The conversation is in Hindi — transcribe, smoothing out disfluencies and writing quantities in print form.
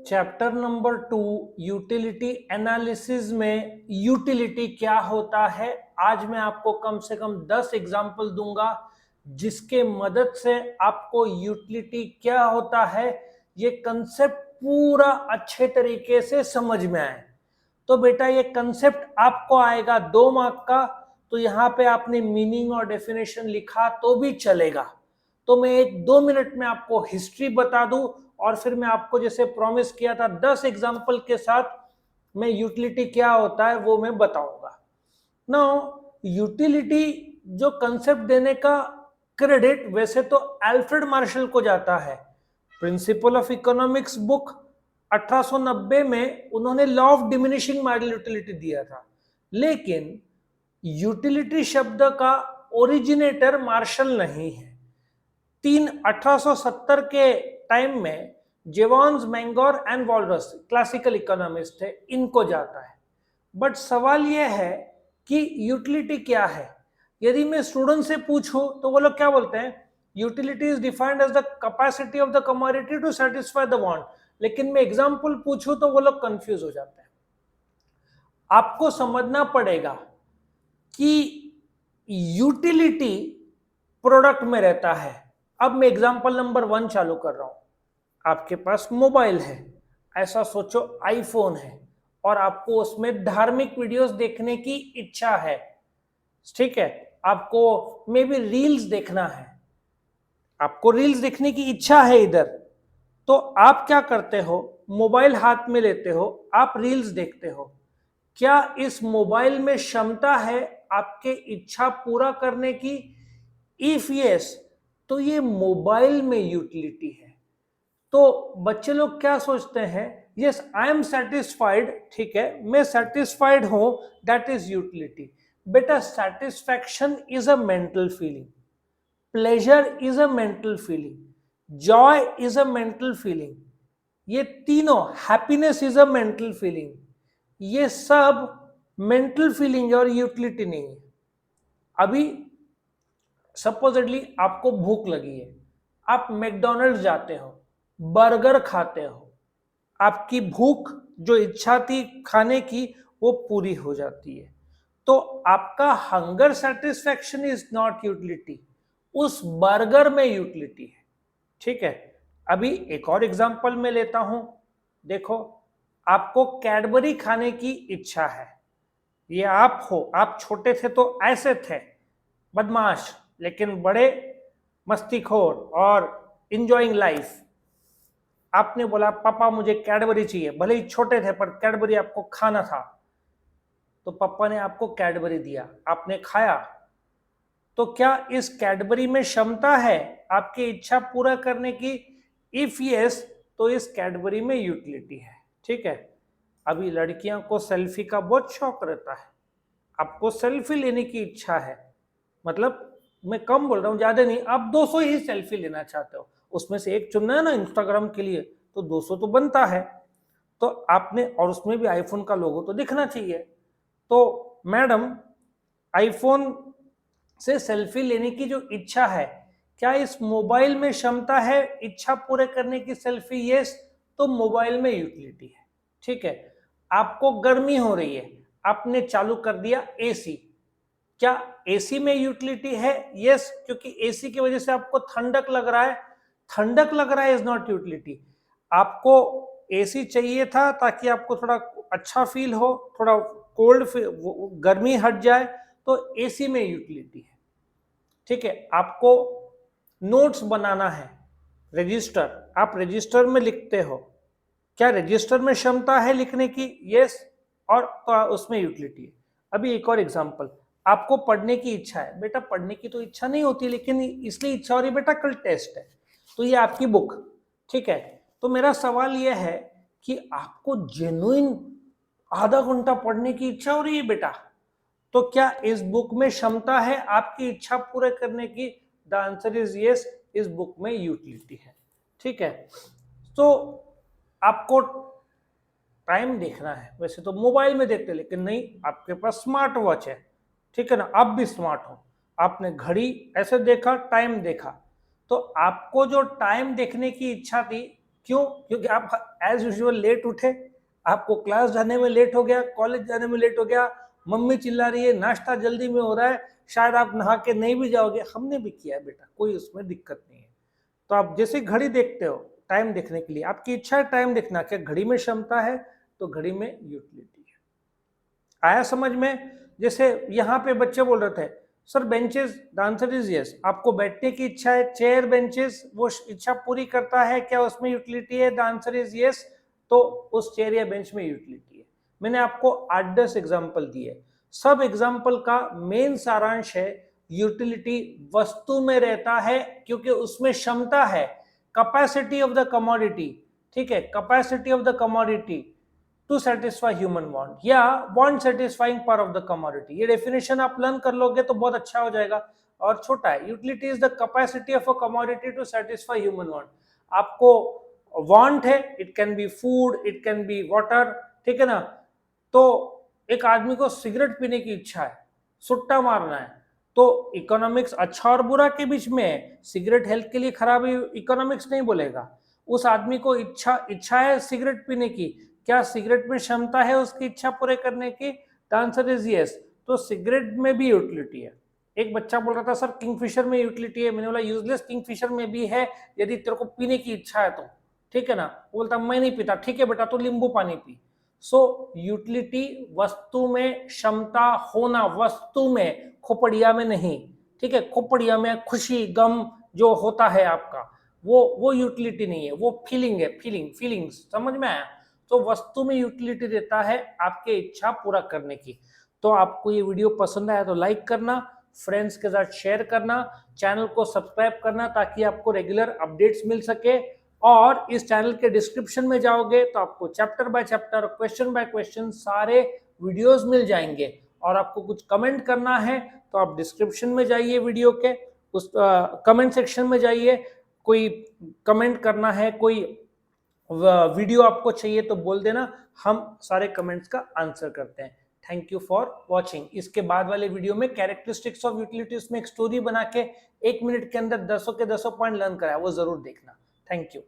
चैप्टर नंबर 2 यूटिलिटी एनालिसिस में यूटिलिटी क्या होता है। आज मैं आपको कम से कम 10 एग्जाम्पल दूंगा जिसके मदद से आपको यूटिलिटी क्या होता है ये कंसेप्ट पूरा अच्छे तरीके से समझ में आए। तो बेटा ये कंसेप्ट आपको आएगा 2 मार्क का, तो यहाँ पे आपने मीनिंग और डेफिनेशन लिखा तो भी चलेगा। तो मैं 1-2 मिनट में आपको हिस्ट्री बता दूं और फिर मैं आपको जैसे प्रॉमिस किया था 10 एग्जाम्पल के साथ मैं यूटिलिटी क्या होता है वो मैं बताऊंगा। नाउ यूटिलिटी जो कंसेप्ट देने का क्रेडिट वैसे तो अल्फ्रेड मार्शल को जाता है। प्रिंसिपल ऑफ इकोनॉमिक्स बुक 1890 में उन्होंने law of diminishing marginal utility दिया था, लेकिन यूटिलिटी शब्द का ओरिजिनेटर मार्शल नहीं है। 1870 के टाइम में जेवॉन्स, मैंगोर एंड वॉलरस क्लासिकल इकोनॉमिस्ट थे, इनको जाता है। बट सवाल यह है कि यूटिलिटी क्या है। यदि मैं स्टूडेंट से पूछूं तो वो लोग क्या बोलते हैं, utility is defined as the capacity of the commodity to satisfy the want. लेकिन मैं एग्जांपल पूछूं तो वो लोग कंफ्यूज हो जाते हैं। आपको समझना पड़ेगा कि यूटिलिटी प्रोडक्ट में रहता है। अब मैं एग्जांपल नंबर 1 चालू कर रहा हूं। आपके पास मोबाइल है, ऐसा सोचो आईफोन है, और आपको उसमें धार्मिक वीडियोस देखने की इच्छा है, ठीक है, आपको मे बी रील्स देखना है, आपको रील्स देखने की इच्छा है इधर, तो आप क्या करते हो, मोबाइल हाथ में लेते हो, आप रील्स देखते हो। क्या इस मोबाइल में क्षमता है आपके इच्छा पूरा करने की? इफ यस, तो ये मोबाइल में यूटिलिटी है। तो बच्चे लोग क्या सोचते हैं, यस आई एम सेटिस्फाइड, ठीक है, मैं सेटिस्फाइड हूं, दैट इज यूटिलिटी। बेटा satisfaction is a mental feeling, pleasure is a mental feeling, Joy is a mental feeling, ये तीनों, happiness is a mental feeling, ये सब मेंटल फीलिंग है और यूटिलिटी नहीं है। अभी सपोजिटली आपको भूख लगी है, आप मैकडॉनल्ड्स जाते हो, बर्गर खाते हो, आपकी भूख जो इच्छा थी खाने की वो पूरी हो जाती है। तो आपका hunger satisfaction is not utility, उस बर्गर में यूटिलिटी है, ठीक है। अभी एक और एग्जांपल में लेता हूं, देखो आपको कैडबरी खाने की इच्छा है, ये आप हो, आप छोटे थे तो ऐसे थे, बदमाश, लेकिन बड़े मस्तीखोर और इंजॉइंग लाइफ। आपने बोला पापा मुझे कैडबरी चाहिए, भले ही छोटे थे पर कैडबरी आपको खाना था, तो पापा ने आपको कैडबरी दिया, आपने खाया। तो क्या इस कैडबरी में क्षमता है आपकी इच्छा पूरा करने की? इफ यस, तो इस कैडबरी में यूटिलिटी है, ठीक है। अभी लड़कियों को सेल्फी का बहुत शौक रहता है, आपको सेल्फी लेने की इच्छा है, मतलब मैं कम बोल रहा हूँ, ज्यादा नहीं, आप 200 ही सेल्फी लेना चाहते हो, उसमें से एक चुनना है ना इंस्टाग्राम के लिए, तो 200 तो बनता है, तो आपने, और उसमें भी आईफोन का लोगो तो दिखना चाहिए। तो मैडम आईफोन से सेल्फी लेने की जो इच्छा है, क्या इस मोबाइल में क्षमता है इच्छा पूरे करने की सेल्फी? यस, तो मोबाइल में यूटिलिटी है, ठीक है। आपको गर्मी हो रही है, आपने चालू कर दिया एसी, क्या एसी में यूटिलिटी है? यस, क्योंकि एसी की वजह से आपको ठंडक लग रहा है, ठंडक लग रहा है इज नॉट यूटिलिटी। आपको एसी चाहिए था ताकि आपको थोड़ा अच्छा फील हो, थोड़ा कोल्ड, गर्मी हट जाए, तो एसी में यूटिलिटी है, ठीक है। आपको नोट्स बनाना है, रजिस्टर, आप रजिस्टर में लिखते हो, क्या रजिस्टर में क्षमता है लिखने की? यस, और तो उसमें यूटिलिटी है। अभी एक और एग्जांपल, आपको पढ़ने की इच्छा है, बेटा पढ़ने की तो इच्छा नहीं होती, लेकिन इसलिए इच्छा हो रही है, बेटा कल टेस्ट है, तो ये आपकी बुक, ठीक है। तो मेरा सवाल यह है कि आपको जेन्युइन आधा घंटा पढ़ने की इच्छा हो रही है बेटा, तो क्या इस बुक में क्षमता है आपकी इच्छा पूरे करने की? द आंसर इज यस, इस बुक में यूटिलिटी है, ठीक है। तो आपको टाइम देखना है, वैसे तो मोबाइल में देखते, लेकिन नहीं, आपके पास स्मार्ट वॉच है, ठीक है ना, आप भी स्मार्ट हो, आपने घड़ी ऐसे देखा, टाइम देखा, तो आपको जो टाइम देखने की इच्छा थी क्यों? क्योंकि आप एज यूजुअल लेट उठे, आपको क्लास जाने में लेट हो गया, कॉलेज जाने में लेट हो गया, मम्मी चिल्ला रही है, नाश्ता जल्दी में हो रहा है, शायद आप नहा के नहीं भी जाओगे, हमने भी किया है बेटा, कोई उसमें दिक्कत नहीं है। तो आप जैसे घड़ी देखते हो टाइम देखने के लिए, आपकी इच्छा है टाइम देखना, क्या घड़ी में क्षमता है तो घड़ी में यूटिलिटी है। आया समझ में? जैसे यहाँ पे बच्चे बोल रहे थे sir benches, the answer is yes. आपको बैठने की इच्छा है, चेयर बेंचेस वो इच्छा पूरी करता है, क्या उसमें यूटिलिटी है? The answer is yes. तो उस चेयर या बेंच में यूटिलिटी है। मैंने आपको 8-10 एग्जाम्पल दिए, सब एग्जाम्पल का मेन सारांश है यूटिलिटी वस्तु में रहता है क्योंकि उसमें क्षमता है, कैपेसिटी ऑफ द कमोडिटी, ठीक है, capacity of the commodity to satisfy human want या want satisfying power of the commodity. ये डेफिनेशन आप लर्न कर लोगे तो बहुत अच्छा हो जाएगा। और छोटा है, utility is the capacity of a commodity to satisfy human want. आपको वांट है, it can be food, it can be water, ठीक है ना। तो एक आदमी को सिगरेट पीने की इच्छा है, सुट्टा मारना है, तो इकोनॉमिक्स अच्छा और बुरा के बीच में है, सिगरेट हेल्थ के लिए खराब है इकोनॉमिक्स नहीं बोलेगा। उस आदमी को इच्छा है सिगरेट पीने की, क्या सिगरेट में क्षमता है उसकी इच्छा पूरे करने की? The answer is yes. तो सिगरेट में भी यूटिलिटी है। एक बच्चा बोल रहा था सर किंगफिशर में यूटिलिटी है, मैंने बोला यूजलेस किंगफिशर में भी है यदि तेरे को पीने की इच्छा है तो, ठीक है ना। बोलता मैं नहीं पीता, ठीक है बेटा तो नींबू पानी पी। सो यूटिलिटी वस्तु में क्षमता होना, वस्तु में, खोपड़िया में नहीं, ठीक है। खोपड़िया में खुशी गम जो होता है आपका, वो यूटिलिटी नहीं है, वो फीलिंग है, फीलिंग्स, समझ में आया? तो वस्तु में यूटिलिटी देता है आपके इच्छा पूरा करने की। तो आपको ये वीडियो पसंद आया तो लाइक करना, फ्रेंड्स के साथ शेयर करना, चैनल को सब्सक्राइब करना ताकि आपको रेगुलर अपडेट्स मिल सके। और इस चैनल के डिस्क्रिप्शन में जाओगे तो आपको chapter by chapter, question by question सारे वीडियोस मिल जाएंगे। और आपको कुछ कमेंट करना है तो आप डिस्क्रिप्शन में जाइए, वीडियो के उस कमेंट सेक्शन में जाइए, कोई कमेंट करना है, कोई वीडियो आपको चाहिए तो बोल देना, हम सारे कमेंट्स का आंसर करते हैं। Thank you for watching. इसके बाद वाले वीडियो में कैरेक्टरिस्टिक्स ऑफ यूटिलिटी, उसमें एक स्टोरी बना के 1 मिनट के अंदर 10 के 10 पॉइंट लर्न कराया, वो जरूर देखना। Thank you.